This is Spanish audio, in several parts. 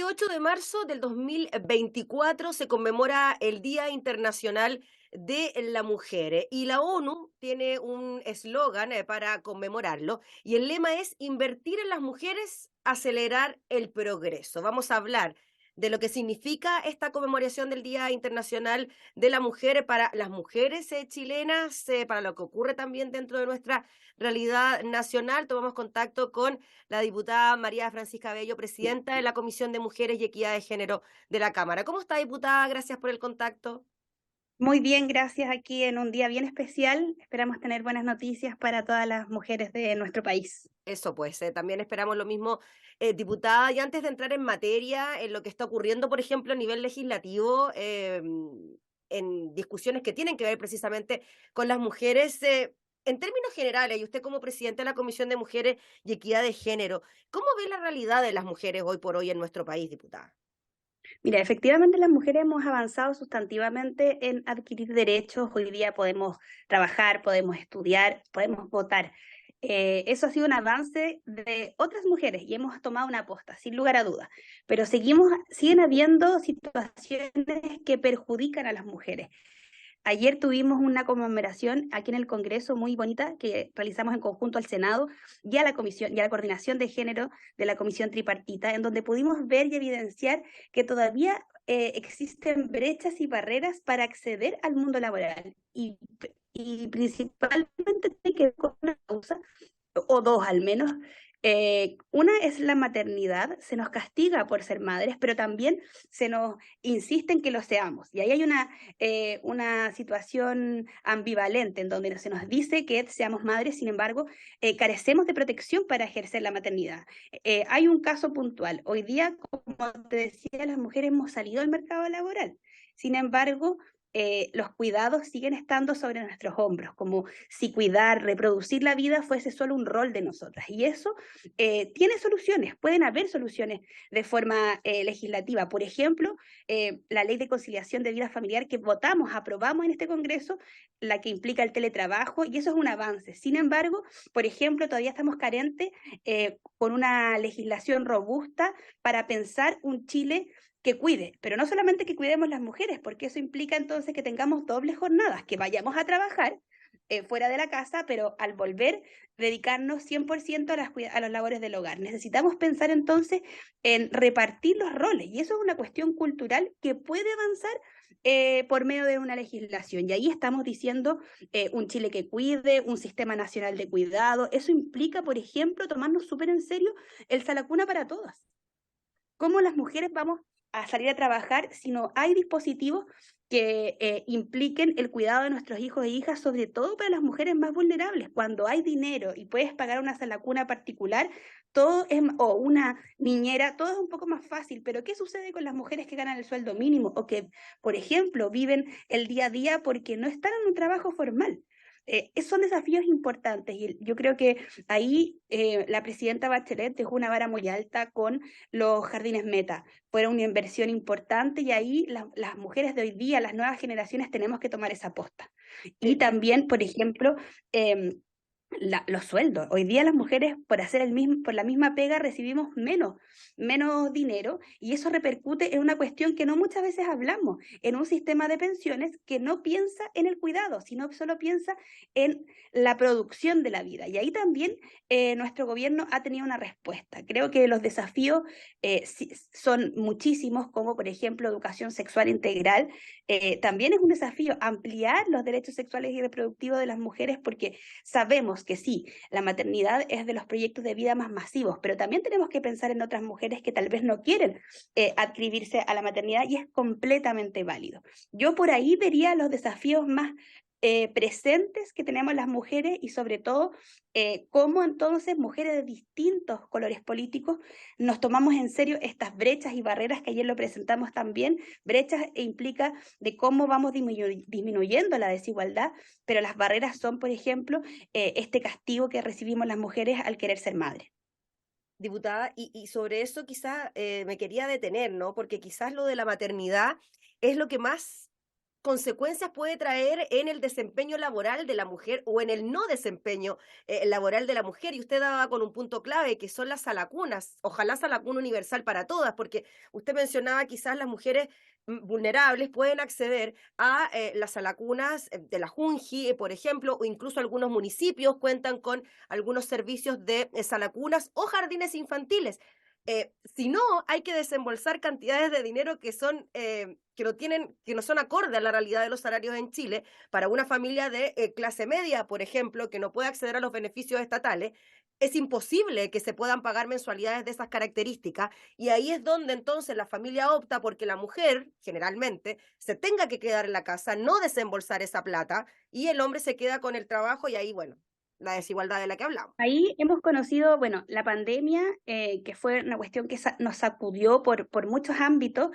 Este 8 de marzo del 2024 se conmemora el Día Internacional de la Mujer y la ONU tiene un eslogan para conmemorarlo y el lema es invertir en las mujeres, acelerar el progreso. Vamos a hablar de lo que significa esta conmemoración del Día Internacional de la Mujer para las mujeres chilenas, para lo que ocurre también dentro de nuestra realidad nacional. Tomamos contacto con la diputada María Francisca Bello, presidenta de la Comisión de Mujeres y Equidad de Género de la Cámara. ¿Cómo está, diputada? Gracias por el contacto. Muy bien, gracias. Aquí en un día bien especial. Esperamos tener buenas noticias para todas las mujeres de nuestro país. Eso pues, también esperamos lo mismo, diputada. Y antes de entrar en materia, en lo que está ocurriendo, por ejemplo, a nivel legislativo, en discusiones que tienen que ver precisamente con las mujeres, en términos generales, y usted como presidente de la Comisión de Mujeres y Equidad de Género, ¿cómo ve la realidad de las mujeres hoy por hoy en nuestro país, diputada? Mira, efectivamente las mujeres hemos avanzado sustantivamente en adquirir derechos. Hoy día podemos trabajar, podemos estudiar, podemos votar. Eso ha sido un avance de otras mujeres y hemos tomado una aposta, sin lugar a dudas. Pero siguen habiendo situaciones que perjudican a las mujeres. Ayer tuvimos una conmemoración aquí en el Congreso muy bonita que realizamos en conjunto al Senado y a la Comisión y a la Coordinación de Género de la Comisión Tripartita, en donde pudimos ver y evidenciar que todavía existen brechas y barreras para acceder al mundo laboral y principalmente tiene que ver con una causa o dos al menos. Una es la maternidad, se nos castiga por ser madres, pero también se nos insiste en que lo seamos. Y ahí hay una situación ambivalente en donde se nos dice que seamos madres, sin embargo, carecemos de protección para ejercer la maternidad. Hay un caso puntual. Hoy día, como te decía, las mujeres hemos salido al mercado laboral. Sin embargo, los cuidados siguen estando sobre nuestros hombros, como si cuidar, reproducir la vida fuese solo un rol de nosotras. Y eso tiene soluciones, pueden haber soluciones de forma legislativa. Por ejemplo, la ley de conciliación de vida familiar que aprobamos en este Congreso, la que implica el teletrabajo, y eso es un avance. Sin embargo, por ejemplo, todavía estamos carentes con una legislación robusta para pensar un Chile que cuide, pero no solamente que cuidemos las mujeres, porque eso implica entonces que tengamos dobles jornadas, que vayamos a trabajar fuera de la casa, pero al volver dedicarnos 100% a las labores del hogar. Necesitamos pensar entonces en repartir los roles y eso es una cuestión cultural que puede avanzar por medio de una legislación. Y ahí estamos diciendo un Chile que cuide, un sistema nacional de cuidado. Eso implica, por ejemplo, tomarnos súper en serio el Salacuna para todas. ¿Cómo las mujeres vamos a salir a trabajar si no hay dispositivos que impliquen el cuidado de nuestros hijos e hijas, sobre todo para las mujeres más vulnerables? Cuando hay dinero y puedes pagar una sala cuna particular, o una niñera, todo es un poco más fácil. Pero ¿qué sucede con las mujeres que ganan el sueldo mínimo o que, por ejemplo, viven el día a día porque no están en un trabajo formal? Son desafíos importantes y yo creo que ahí la presidenta Bachelet dejó una vara muy alta con los jardines Meta. Fueron una inversión importante y ahí las mujeres de hoy día, las nuevas generaciones, tenemos que tomar esa aposta. Y Eh, también, por ejemplo, los sueldos. Hoy día las mujeres por la misma pega recibimos menos dinero y eso repercute en una cuestión que no muchas veces hablamos, en un sistema de pensiones que no piensa en el cuidado, sino que solo piensa en la producción de la vida. Y ahí también nuestro gobierno ha tenido una respuesta. Creo que los desafíos son muchísimos, como por ejemplo educación sexual integral. También es un desafío ampliar los derechos sexuales y reproductivos de las mujeres porque sabemos que sí, la maternidad es de los proyectos de vida más masivos, pero también tenemos que pensar en otras mujeres que tal vez no quieren adscribirse a la maternidad y es completamente válido. Yo por ahí vería los desafíos más presentes que tenemos las mujeres y sobre todo cómo entonces mujeres de distintos colores políticos nos tomamos en serio estas brechas y barreras que ayer lo presentamos también. Brechas implica de cómo vamos disminuyendo la desigualdad, pero las barreras son, por ejemplo, este castigo que recibimos las mujeres al querer ser madres. Diputada, y sobre eso quizás me quería detener, ¿no? Porque quizás lo de la maternidad es lo que más consecuencias puede traer en el desempeño laboral de la mujer o en el no desempeño laboral de la mujer. Y usted daba con un punto clave, que son las salacunas. Ojalá salacuna universal para todas, porque usted mencionaba quizás las mujeres vulnerables pueden acceder a las salacunas de la Junji, por ejemplo, o incluso algunos municipios cuentan con algunos servicios de salacunas o jardines infantiles. Si no, hay que desembolsar cantidades de dinero que son, que no tienen, que no son acorde a la realidad de los salarios en Chile. Para una familia de clase media, por ejemplo, que no puede acceder a los beneficios estatales, es imposible que se puedan pagar mensualidades de esas características. Y ahí es donde entonces la familia opta porque la mujer, generalmente, se tenga que quedar en la casa, no desembolsar esa plata, y el hombre se queda con el trabajo y ahí, bueno, la desigualdad de la que hablamos. Ahí hemos conocido, bueno, la pandemia, que fue una cuestión que nos sacudió por muchos ámbitos,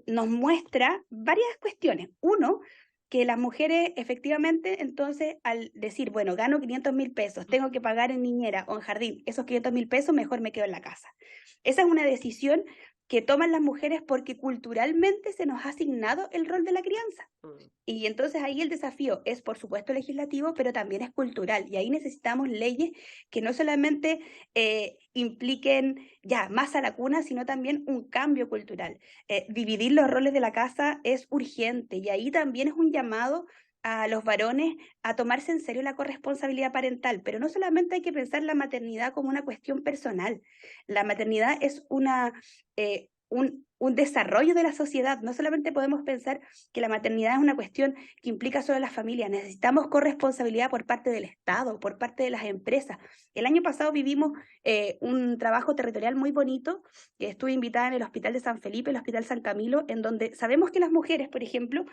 nos muestra varias cuestiones. Uno, que las mujeres efectivamente, entonces, al decir, bueno, gano 500.000 pesos, tengo que pagar en niñera o en jardín, esos 500.000 pesos, mejor me quedo en la casa. Esa es una decisión que toman las mujeres porque culturalmente se nos ha asignado el rol de la crianza. Mm. Y entonces ahí el desafío es, por supuesto, legislativo, pero también es cultural. Y ahí necesitamos leyes que no solamente impliquen ya más a la cuna, sino también un cambio cultural. Dividir los roles de la casa es urgente y ahí también es un llamado a los varones a tomarse en serio la corresponsabilidad parental, pero no solamente hay que pensar la maternidad como una cuestión personal. La maternidad es un desarrollo de la sociedad. No solamente podemos pensar que la maternidad es una cuestión que implica solo a las familias, necesitamos corresponsabilidad por parte del Estado, por parte de las empresas. El año pasado vivimos un trabajo territorial muy bonito, estuve invitada en el Hospital de San Felipe, el Hospital San Camilo, en donde sabemos que las mujeres, por ejemplo,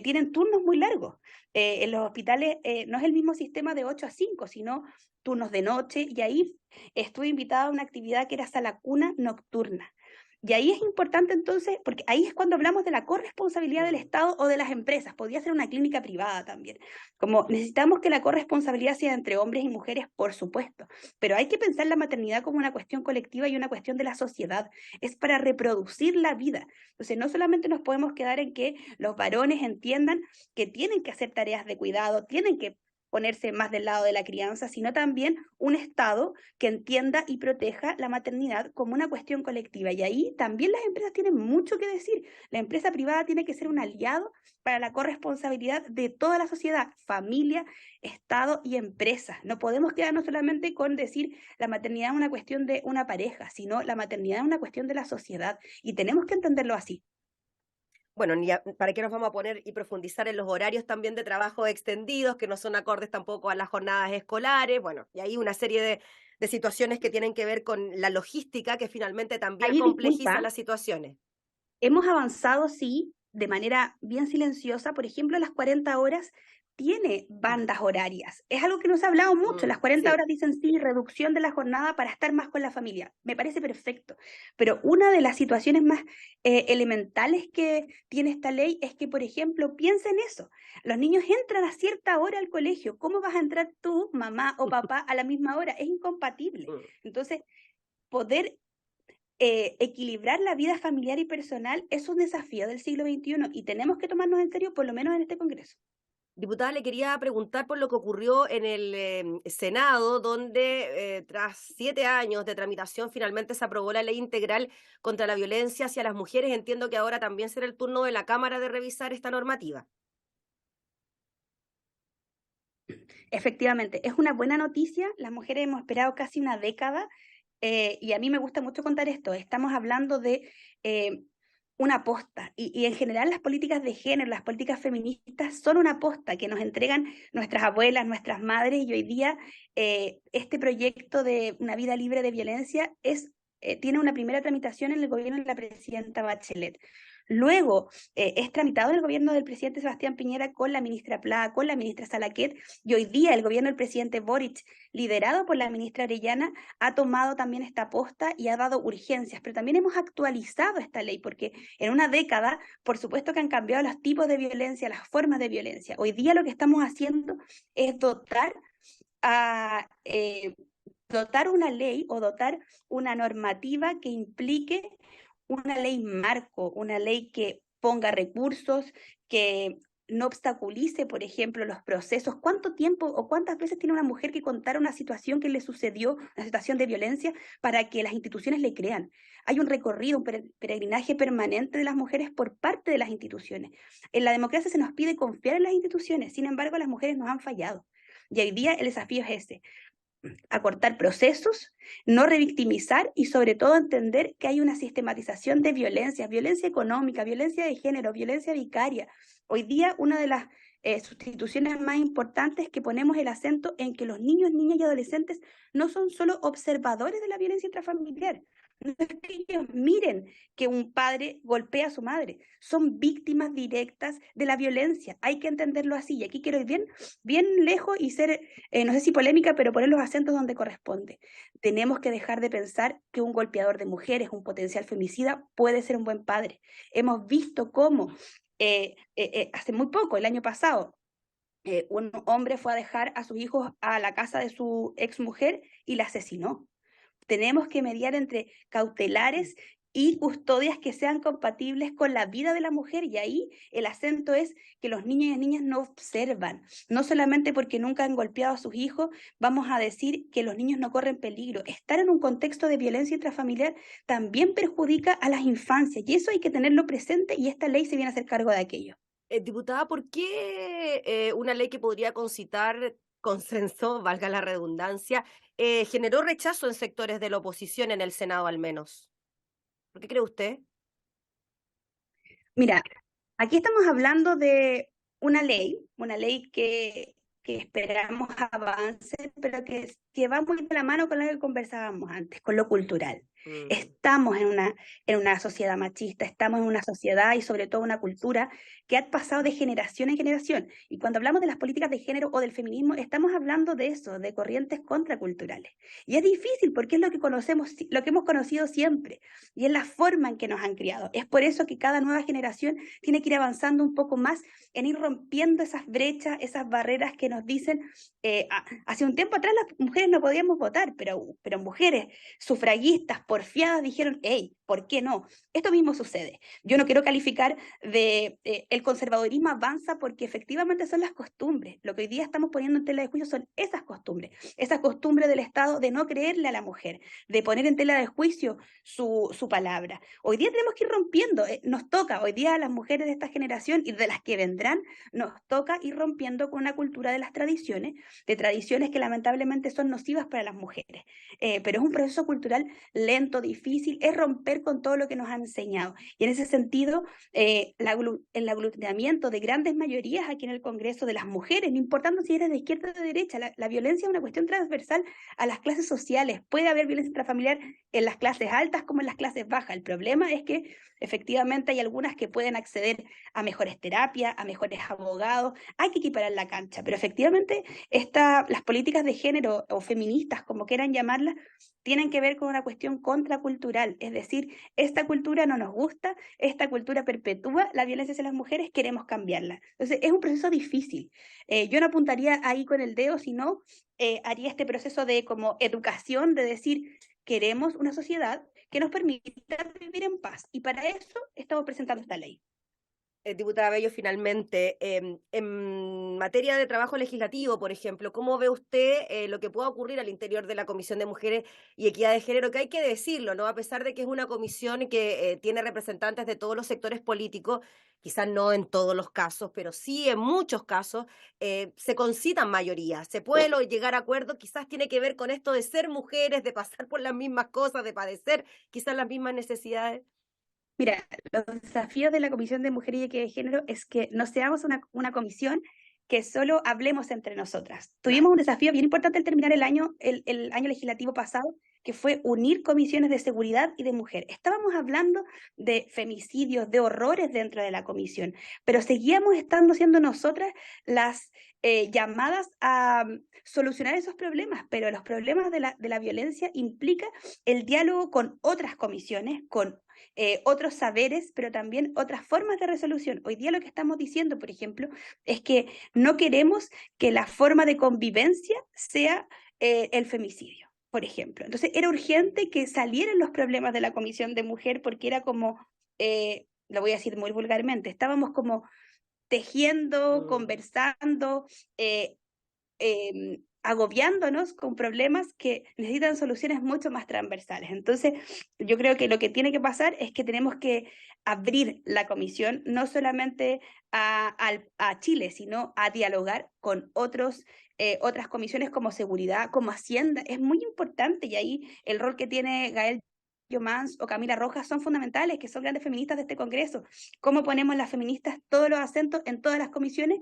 tienen turnos muy largos. En los hospitales no es el mismo sistema de 8 a 5, sino turnos de noche, y ahí estuve invitada a una actividad que era sala cuna nocturna. Y ahí es importante entonces, porque ahí es cuando hablamos de la corresponsabilidad del Estado o de las empresas, podría ser una clínica privada también. Como necesitamos que la corresponsabilidad sea entre hombres y mujeres, por supuesto, pero hay que pensar la maternidad como una cuestión colectiva y una cuestión de la sociedad, es para reproducir la vida. Entonces no solamente nos podemos quedar en que los varones entiendan que tienen que hacer tareas de cuidado, tienen que ponerse más del lado de la crianza, sino también un Estado que entienda y proteja la maternidad como una cuestión colectiva. Y ahí también las empresas tienen mucho que decir. La empresa privada tiene que ser un aliado para la corresponsabilidad de toda la sociedad, familia, Estado y empresa. No podemos quedarnos solamente con decir la maternidad es una cuestión de una pareja, sino la maternidad es una cuestión de la sociedad y tenemos que entenderlo así. Bueno, ¿para qué nos vamos a poner y profundizar en los horarios también de trabajo extendidos, que no son acordes tampoco a las jornadas escolares? Bueno, y hay una serie de situaciones que tienen que ver con la logística, que finalmente también Ahí, complejiza disculpa, las situaciones. hemos avanzado, sí, de manera bien silenciosa. Por ejemplo, las 40 horas tiene bandas horarias. Es algo que no se ha hablado mucho. Las 40 Sí. horas dicen sí, reducción de la jornada para estar más con la familia. Me parece perfecto. Pero una de las situaciones más elementales que tiene esta ley es que, por ejemplo, piensa en eso. Los niños entran a cierta hora al colegio. ¿Cómo vas a entrar tú, mamá o papá, a la misma hora? Es incompatible. Mm. Entonces, poder equilibrar la vida familiar y personal es un desafío del siglo XXI y tenemos que tomarnos en serio, por lo menos en este Congreso. Diputada, le quería preguntar por lo que ocurrió en el Senado, donde tras 7 años de tramitación finalmente se aprobó la ley integral contra la violencia hacia las mujeres. Entiendo que ahora también será el turno de la Cámara de revisar esta normativa. Efectivamente, es una buena noticia. Las mujeres hemos esperado casi una década y a mí me gusta mucho contar esto. Estamos hablando de una aposta y en general las políticas de género, las políticas feministas son una aposta que nos entregan nuestras abuelas, nuestras madres y hoy día este proyecto de una vida libre de violencia tiene una primera tramitación en el gobierno de la presidenta Bachelet. Luego es tramitado en el gobierno del presidente Sebastián Piñera con la ministra Pla, con la ministra Salaquet, y hoy día el gobierno del presidente Boric, liderado por la ministra Orellana, ha tomado también esta posta y ha dado urgencias, pero también hemos actualizado esta ley, porque en una década, por supuesto que han cambiado los tipos de violencia, las formas de violencia. Hoy día lo que estamos haciendo es dotar una ley o dotar una normativa que implique una ley marco, una ley que ponga recursos, que no obstaculice, por ejemplo, los procesos. ¿Cuánto tiempo o cuántas veces tiene una mujer que contar una situación que le sucedió, una situación de violencia, para que las instituciones le crean? Hay un recorrido, un peregrinaje permanente de las mujeres por parte de las instituciones. En la democracia se nos pide confiar en las instituciones, sin embargo, las mujeres nos han fallado. Y hoy día el desafío es ese: acortar procesos, no revictimizar y sobre todo entender que hay una sistematización de violencia, violencia económica, violencia de género, violencia vicaria. Hoy día una de las sustituciones más importantes es que ponemos el acento en que los niños, niñas y adolescentes no son solo observadores de la violencia intrafamiliar. No es que ellos miren que un padre golpea a su madre, son víctimas directas de la violencia. Hay que entenderlo así. Y aquí quiero ir bien, bien lejos y ser, no sé si polémica, pero poner los acentos donde corresponde. Tenemos que dejar de pensar que un golpeador de mujeres, un potencial femicida, puede ser un buen padre. Hemos visto cómo hace muy poco, el año pasado, un hombre fue a dejar a sus hijos a la casa de su exmujer y la asesinó. Tenemos que mediar entre cautelares y custodias que sean compatibles con la vida de la mujer, y ahí el acento es que los niños y las niñas no observan, no solamente porque nunca han golpeado a sus hijos, vamos a decir que los niños no corren peligro. Estar en un contexto de violencia intrafamiliar también perjudica a las infancias, y eso hay que tenerlo presente, y esta ley se viene a hacer cargo de aquello. Diputada, ¿por qué una ley que podría concitar consenso, valga la redundancia, generó rechazo en sectores de la oposición en el Senado al menos? ¿Por qué cree usted? Mira, aquí estamos hablando de una ley que esperamos avance, pero que va muy de la mano con lo que conversábamos antes, con lo cultural. Mm. Estamos en una sociedad machista, estamos en una sociedad y sobre todo una cultura que ha pasado de generación en generación. Y cuando hablamos de las políticas de género o del feminismo, estamos hablando de eso, de corrientes contraculturales. Y es difícil porque es lo que conocemos, lo que hemos conocido siempre, y es la forma en que nos han criado. Es por eso que cada nueva generación tiene que ir avanzando un poco más en ir rompiendo esas brechas, esas barreras que nos dicen, hace un tiempo atrás las mujeres no podíamos votar, pero mujeres sufragistas, porfiadas, dijeron, hey, ¿por qué no? Esto mismo sucede. Yo no quiero calificar de el conservadurismo avanza porque efectivamente son las costumbres. Lo que hoy día estamos poniendo en tela de juicio son esas costumbres del Estado de no creerle a la mujer, de poner en tela de juicio su palabra. Hoy día tenemos que ir rompiendo, nos toca, hoy día a las mujeres de esta generación y de las que vendrán, nos toca ir rompiendo con una cultura de las tradiciones, de tradiciones que lamentablemente son nocivas para las mujeres. Pero es un proceso cultural lento, difícil, es romper con todo lo que nos han enseñado. Y en ese sentido, el aglutinamiento de grandes mayorías aquí en el Congreso de las mujeres, no importando si eres de izquierda o de derecha, la violencia es una cuestión transversal a las clases sociales. Puede haber violencia intrafamiliar en las clases altas como en las clases bajas. El problema es que efectivamente hay algunas que pueden acceder a mejores terapias, a mejores abogados, hay que equiparar la cancha, pero efectivamente las políticas de género o feministas, como quieran llamarlas, tienen que ver con una cuestión contracultural, es decir, esta cultura no nos gusta, esta cultura perpetúa la violencia hacia las mujeres, queremos cambiarla. Entonces es un proceso difícil. Yo no apuntaría ahí con el dedo, sino haría este proceso de como educación, de decir, queremos una sociedad que nos permita vivir en paz, y para eso estamos presentando esta ley. Diputada Bello, finalmente, en materia de trabajo legislativo, por ejemplo, ¿cómo ve usted lo que pueda ocurrir al interior de la Comisión de Mujeres y Equidad de Género? Que hay que decirlo, ¿no? A pesar de que es una comisión que tiene representantes de todos los sectores políticos, quizás no en todos los casos, pero sí en muchos casos, se concitan mayorías, se puede llegar a acuerdos, quizás tiene que ver con esto de ser mujeres, de pasar por las mismas cosas, de padecer quizás las mismas necesidades. Mira, los desafíos de la Comisión de Mujer y Equidad de Género es que no seamos una comisión que solo hablemos entre nosotras. Tuvimos un desafío bien importante al terminar el año legislativo pasado, que fue unir comisiones de seguridad y de mujer. Estábamos hablando de femicidios, de horrores dentro de la comisión, pero seguíamos estando siendo nosotras las llamadas a solucionar esos problemas, pero los problemas de la violencia implica el diálogo con otras comisiones, con otros saberes, pero también otras formas de resolución. Hoy día lo que estamos diciendo, por ejemplo, es que no queremos que la forma de convivencia sea el femicidio, por ejemplo. Entonces era urgente que salieran los problemas de la Comisión de Mujer porque era como lo voy a decir muy vulgarmente, estábamos como tejiendo, Mm. conversando, agobiándonos con problemas que necesitan soluciones mucho más transversales. Entonces, yo creo que lo que tiene que pasar es que tenemos que abrir la comisión no solamente a Chile, sino a dialogar con otras comisiones como seguridad, como Hacienda. Es muy importante y ahí el rol que tiene Gael Yomans o Camila Rojas son fundamentales, que son grandes feministas de este Congreso. ¿Cómo ponemos las feministas todos los acentos en todas las comisiones?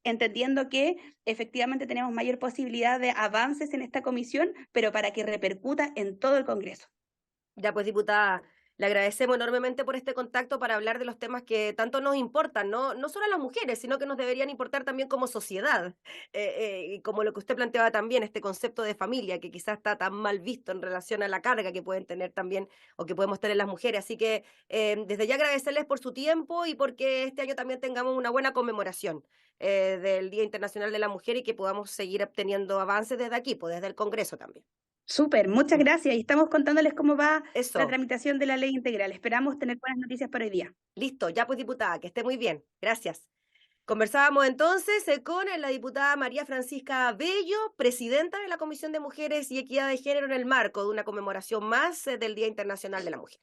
Entendiendo que efectivamente tenemos mayor posibilidad de avances en esta comisión, pero para que repercuta en todo el Congreso. Ya pues, diputada, le agradecemos enormemente por este contacto para hablar de los temas que tanto nos importan, ¿no? No solo a las mujeres, sino que nos deberían importar también como sociedad. Y como lo que usted planteaba también, este concepto de familia, que quizás está tan mal visto en relación a la carga que pueden tener también o que podemos tener las mujeres. Así que desde ya agradecerles por su tiempo y porque este año también tengamos una buena conmemoración del Día Internacional de la Mujer y que podamos seguir obteniendo avances desde aquí, pues desde el Congreso también. Súper, muchas Mm. gracias. Y estamos contándoles cómo va la Eso. tramitación de la ley integral. Esperamos tener buenas noticias para hoy día. Listo, ya pues diputada, que esté muy bien. Gracias. Conversábamos entonces con la diputada María Francisca Bello, presidenta de la Comisión de Mujeres y Equidad de Género en el marco de una conmemoración más del Día Internacional de la Mujer.